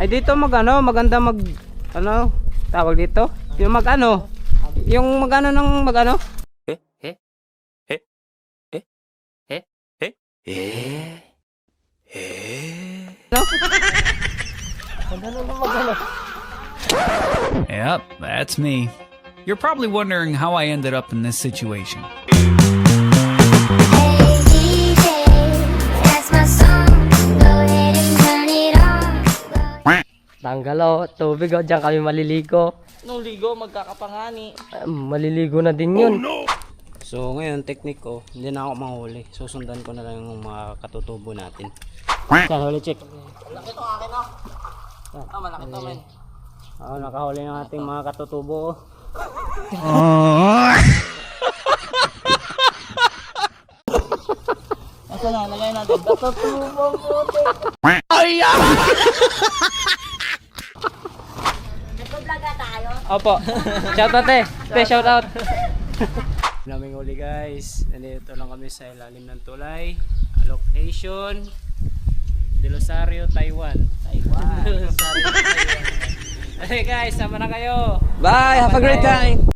Ay dito maganda tawag dito. Yung yung ng Yep, that's me. You're probably wondering how I ended up in this situation. Hey DJ, that's my song. Go ahead and turn it on. Tanggalo, tubig o, dyan kami maliligo. Nung ligo, magkakapangani. Maliligo na din yun. So ngayon technique ko, hindi na ako manghuli. Susundan ko na lang yung mga katutubo natin. Yan, huli check. Laki to akin oh. Malaki to men. Nakahuli ng ating mga katutubo. Asa na, lagay natin. Katutubong puti. Nagbablog tayo. Opo. Shoutout eh. Shoutout. Naming huli guys. Nandito lang kami sa ilalim ng tulay. Location De Rosario, Taiwan. Okay guys, sama na kayo. Bye, have a great time.